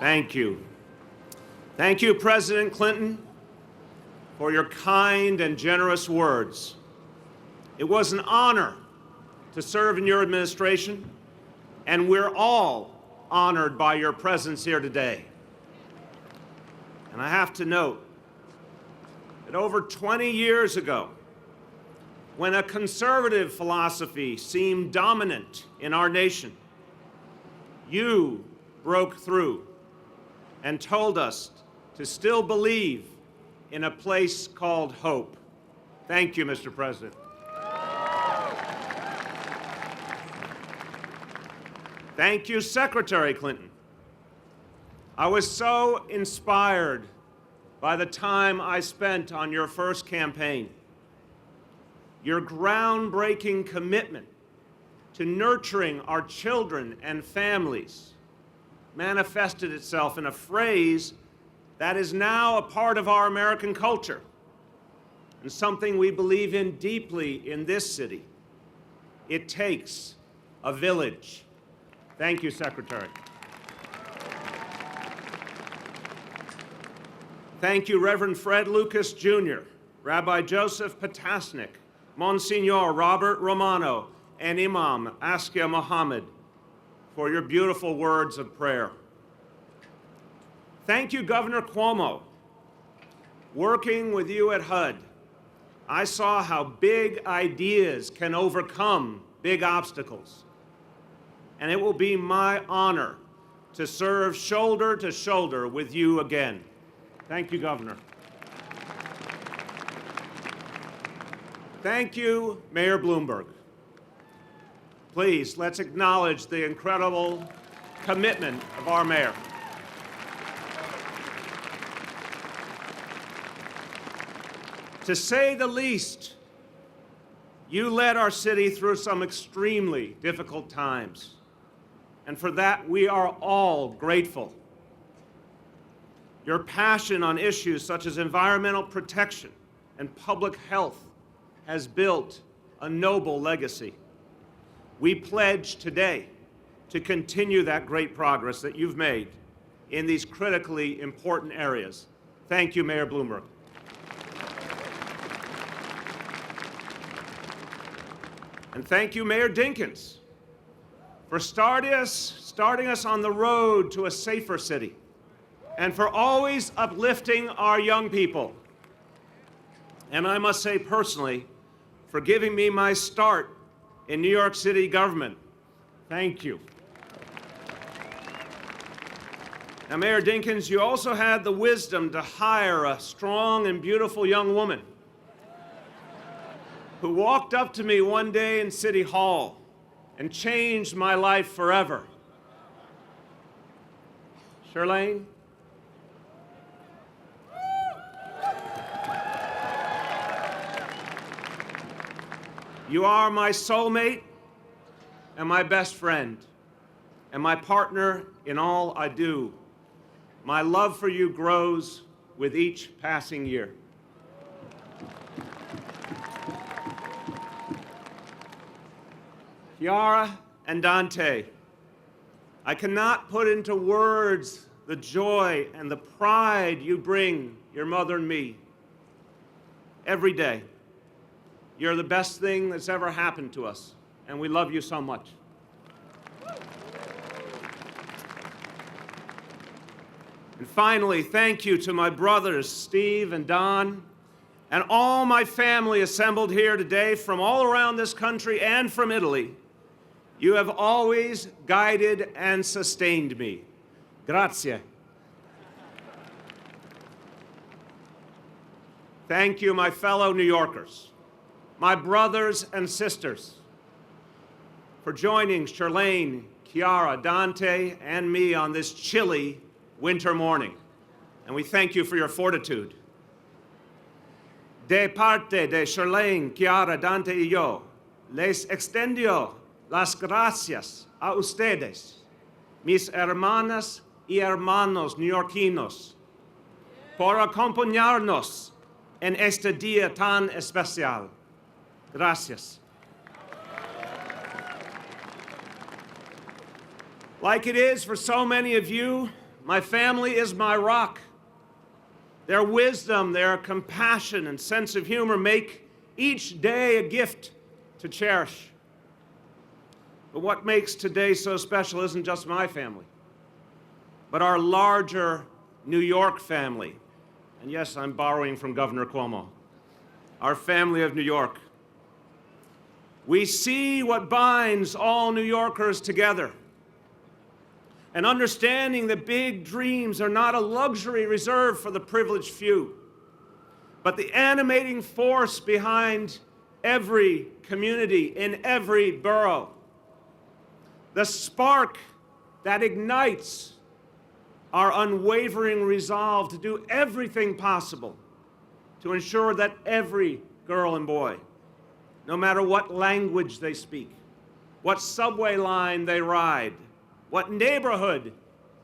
Thank you. Thank you, President Clinton, for your kind and generous words. It was an honor to serve in your administration, and we're all honored by your presence here today. And I have to note that over 20 years ago, when a conservative philosophy seemed dominant in our nation, you broke through and told us to still believe in a place called hope. Thank you, Mr. President. Thank you, Secretary Clinton. I was so inspired by the time I spent on your first campaign. Your groundbreaking commitment to nurturing our children and families manifested itself in a phrase that is now a part of our American culture and something we believe in deeply in this city. It takes a village. Thank you, Secretary. Thank you, Reverend Fred Lucas, Jr., Rabbi Joseph Potasnik, Monsignor Robert Romano, and Imam Askia Mohammed for your beautiful words of prayer. Thank you, Governor Cuomo. Working with you at HUD, I saw how big ideas can overcome big obstacles. And it will be my honor to serve shoulder to shoulder with you again. Thank you, Governor. Thank you, Mayor Bloomberg. Please, let's acknowledge the incredible commitment of our mayor. To say the least, you led our city through some extremely difficult times. And for that, we are all grateful. Your passion on issues such as environmental protection and public health has built a noble legacy. We pledge today to continue that great progress that you've made in these critically important areas. Thank you, Mayor Bloomberg. And thank you, Mayor Dinkins, for starting us on the road to a safer city, and for always uplifting our young people. And I must say personally, for giving me my start in New York City government. Thank you. Now, Mayor Dinkins, you also had the wisdom to hire a strong and beautiful young woman who walked up to me one day in City Hall and changed my life forever. Charlene? You are my soulmate and my best friend and my partner in all I do. My love for you grows with each passing year. Chiara and Dante, I cannot put into words the joy and the pride you bring your mother and me every day. You're the best thing that's ever happened to us, and we love you so much. And finally, thank you to my brothers, Steve and Don, and all my family assembled here today from all around this country and from Italy. You have always guided and sustained me. Grazie. Thank you, my fellow New Yorkers, my brothers and sisters, for joining Charlene, Chiara, Dante, and me on this chilly winter morning. And we thank you for your fortitude. De parte de Charlene, Chiara, Dante y yo, les extendio las gracias a ustedes, mis hermanas y hermanos neoyorquinos, por acompañarnos en este día tan especial. Gracias. Like it is for so many of you, My family is my rock. Their wisdom, their compassion, and sense of humor make each day a gift to cherish. But what makes today so special isn't just my family, but our larger New York family. And yes, I'm borrowing from Governor Cuomo. Our family of New York. We see what binds all New Yorkers together. And understanding that big dreams are not a luxury reserved for the privileged few, but the animating force behind every community in every borough. The spark that ignites our unwavering resolve to do everything possible to ensure that every girl and boy, no matter what language they speak, what subway line they ride, what neighborhood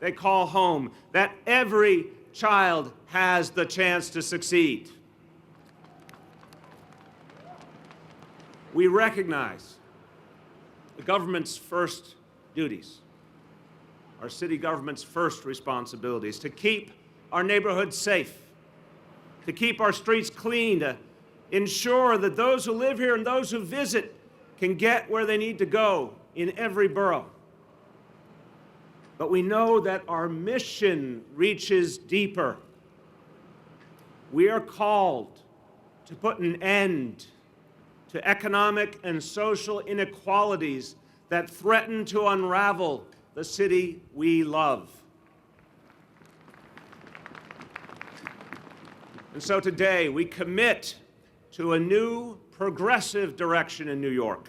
they call home, that every child has the chance to succeed. We recognize the government's first duties, our city government's first responsibilities, to keep our neighborhoods safe, to keep our streets clean, to ensure that those who live here and those who visit can get where they need to go in every borough. But we know that our mission reaches deeper. We are called to put an end to economic and social inequalities that threaten to unravel the city we love. And so today we commit to a new progressive direction in New York.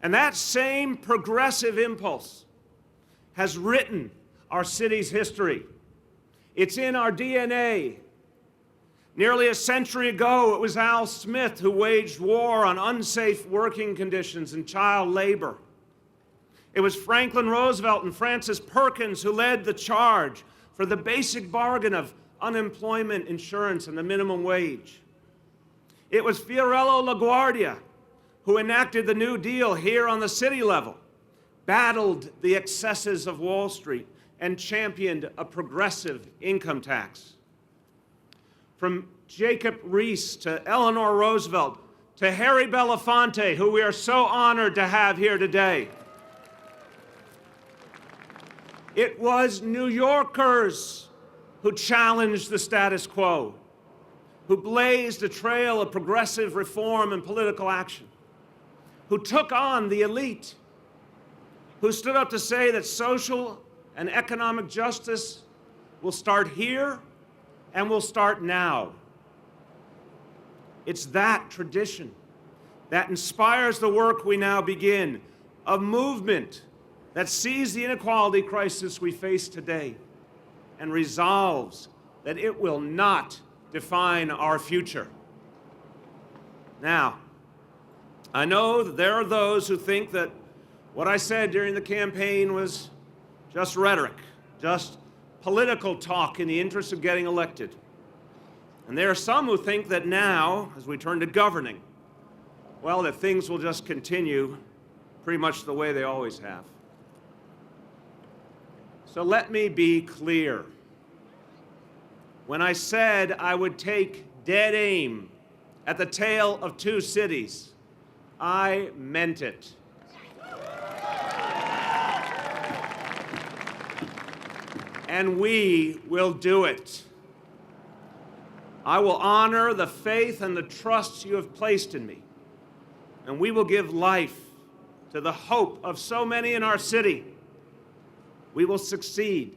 And that same progressive impulse has written our city's history. It's in our DNA. Nearly a century ago, it was Al Smith who waged war on unsafe working conditions and child labor. It was Franklin Roosevelt and Francis Perkins who led the charge for the basic bargain of unemployment insurance and the minimum wage. It was Fiorello Guardia who enacted the New Deal here on the city level, battled the excesses of Wall Street, and championed a progressive income tax. From Jacob Riis to Eleanor Roosevelt to Harry Belafonte, who we are so honored to have here today. It was New Yorkers who challenged the status quo, who blazed a trail of progressive reform and political action, who took on the elite, who stood up to say that social and economic justice will start here and will start now. It's that tradition that inspires the work we now begin, a movement that sees the inequality crisis we face today and resolves that it will not define our future. Now, I know that there are those who think that what I said during the campaign was just rhetoric, just political talk in the interest of getting elected. And there are some who think that now, as we turn to governing, well, that things will just continue pretty much the way they always have. So let me be clear. When I said I would take dead aim at the tale of two cities, I meant it. And we will do it. I will honor the faith and the trust you have placed in me, and we will give life to the hope of so many in our city. We will succeed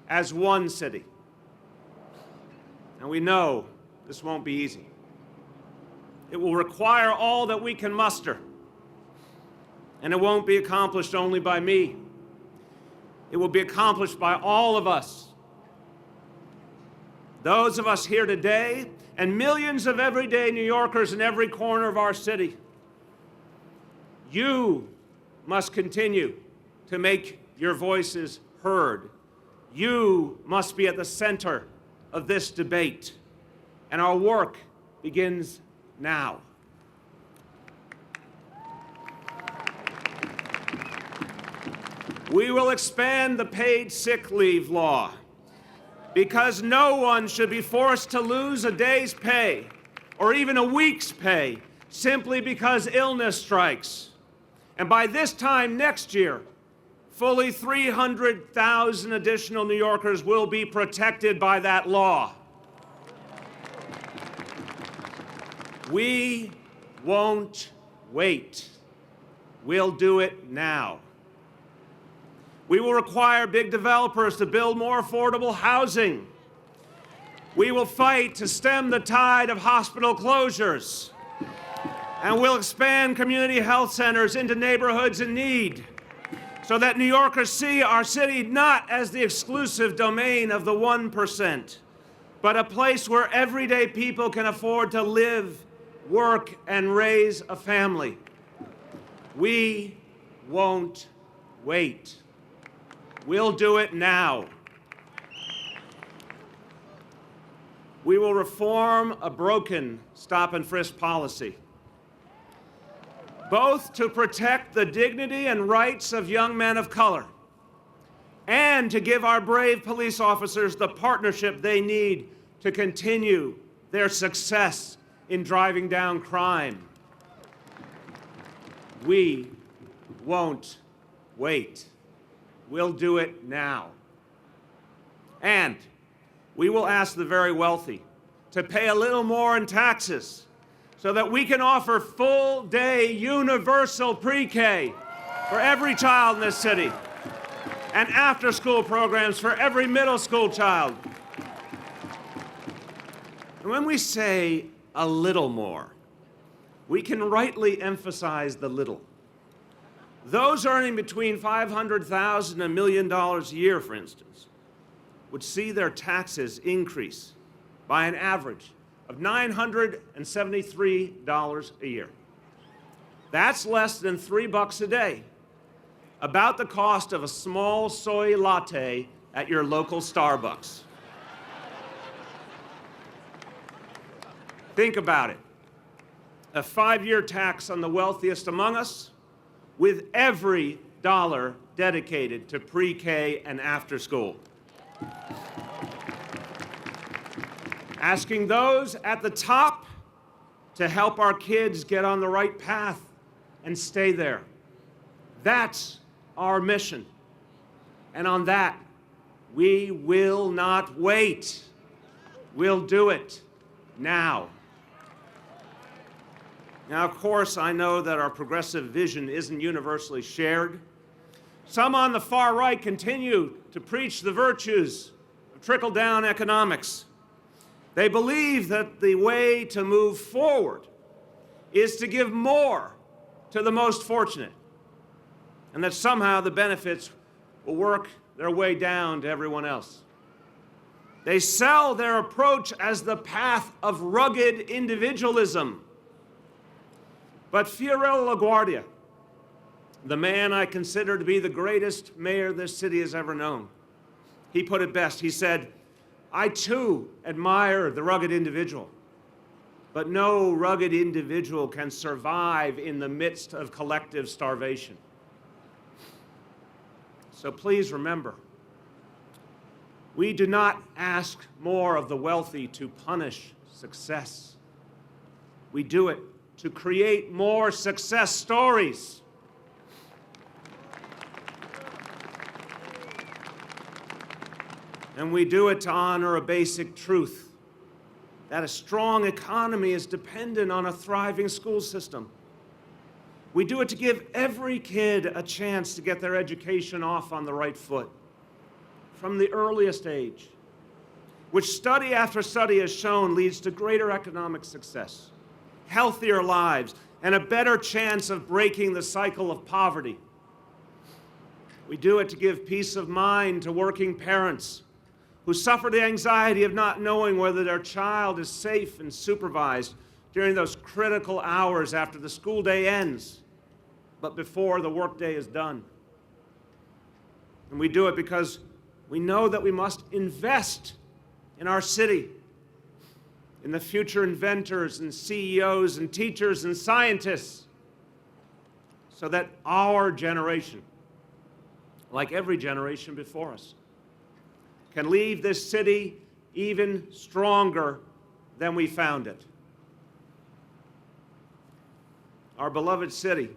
as one city. And we know this won't be easy. It will require all that we can muster, and it won't be accomplished only by me. It will be accomplished by all of us. Those of us here today and millions of everyday New Yorkers in every corner of our city. You must continue to make your voices heard. You must be at the center of this debate, and our work begins now. We will expand the paid sick leave law because no one should be forced to lose a day's pay or even a week's pay simply because illness strikes. And by this time next year, fully 300,000 additional New Yorkers will be protected by that law. We won't wait. We'll do it now. We will require big developers to build more affordable housing. We will fight to stem the tide of hospital closures. And we'll expand community health centers into neighborhoods in need so that New Yorkers see our city not as the exclusive domain of the 1%, but a place where everyday people can afford to live, work, and raise a family. We won't wait. We'll do it now. We will reform a broken stop and frisk policy, both to protect the dignity and rights of young men of color and to give our brave police officers the partnership they need to continue their success in driving down crime. We won't wait. We'll do it now. And we will ask the very wealthy to pay a little more in taxes so that we can offer full-day universal pre-K for every child in this city and after-school programs for every middle school child. And when we say a little more, we can rightly emphasize the little. Those earning between $500,000 and $1 million a year, for instance, would see their taxes increase by an average of $973 a year. That's less than $3 a day, about the cost of a small soy latte at your local Starbucks. Think about it. A 5-year tax on the wealthiest among us, with every dollar dedicated to pre-K and after school. Asking those at the top to help our kids get on the right path and stay there. That's our mission. And on that, we will not wait. We'll do it now. Now, of course, I know that our progressive vision isn't universally shared. Some on the far right continue to preach the virtues of trickle-down economics. They believe that the way to move forward is to give more to the most fortunate, and that somehow the benefits will work their way down to everyone else. They sell their approach as the path of rugged individualism. But Fiorello Guardia, the man I consider to be the greatest mayor this city has ever known, he put it best. He said, "I too admire the rugged individual, but no rugged individual can survive in the midst of collective starvation." So please remember, we do not ask more of the wealthy to punish success. We do it to create more success stories. And we do it to honor a basic truth, that a strong economy is dependent on a thriving school system. We do it to give every kid a chance to get their education off on the right foot from the earliest age, which study after study has shown leads to greater economic success, healthier lives, and a better chance of breaking the cycle of poverty. We do it to give peace of mind to working parents who suffer the anxiety of not knowing whether their child is safe and supervised during those critical hours after the school day ends, but before the workday is done. And we do it because we know that we must invest in our city, in the future inventors and CEOs and teachers and scientists, so that our generation like every generation before us, can leave this city even stronger than we found it. Our beloved city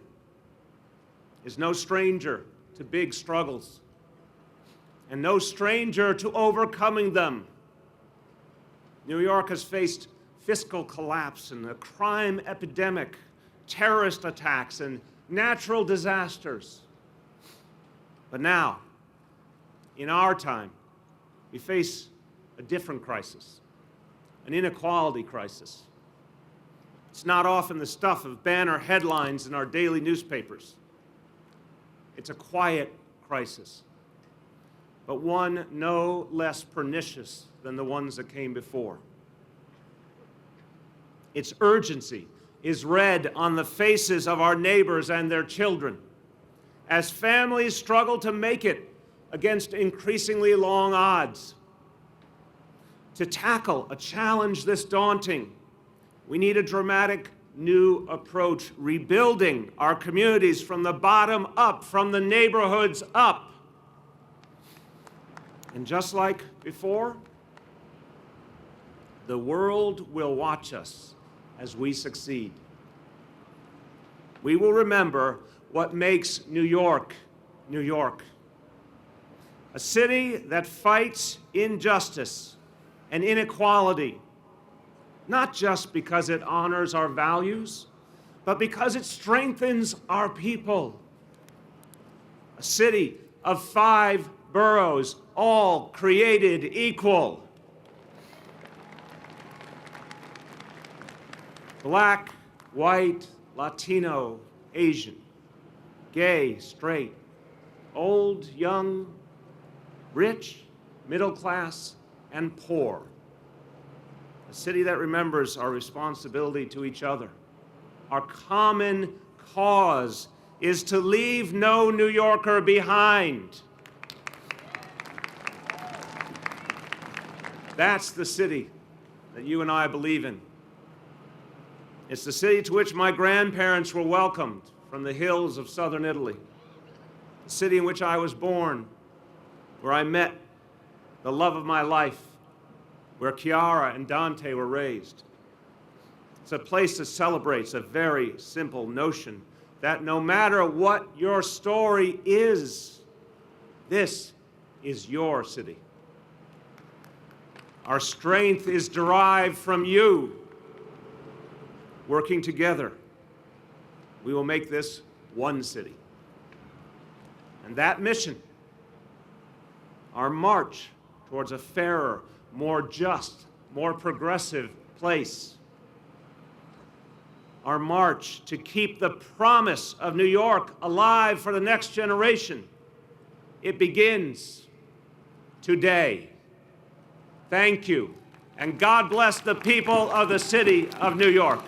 is no stranger to big struggles and no stranger to overcoming them. New York has faced fiscal collapse and a crime epidemic, terrorist attacks, and natural disasters. But now, in our time, we face a different crisis, an inequality crisis. It's not often the stuff of banner headlines in our daily newspapers. It's a quiet crisis, but one no less pernicious than the ones that came before. Its urgency is read on the faces of our neighbors and their children as families struggle to make it against increasingly long odds. To tackle a challenge this daunting, we need a dramatic new approach, rebuilding our communities from the bottom up, from the neighborhoods up. And just like before, the world will watch us as we succeed. We will remember what makes New York, New York. A city that fights injustice and inequality, not just because it honors our values, but because it strengthens our people. A city of 5 boroughs, all created equal. Black, white, Latino, Asian, gay, straight, old, young, rich, middle class, and poor. A city that remembers our responsibility to each other. Our common cause is to leave no New Yorker behind. That's the city that you and I believe in. It's the city to which my grandparents were welcomed from the hills of southern Italy. The city in which I was born, where I met the love of my life, where Chiara and Dante were raised. It's a place that celebrates a very simple notion that no matter what your story is, this is your city. Our strength is derived from you. Working together, we will make this one city. And that mission, our march towards a fairer, more just, more progressive place, our march to keep the promise of New York alive for the next generation, it begins today. Thank you, and God bless the people of the city of New York.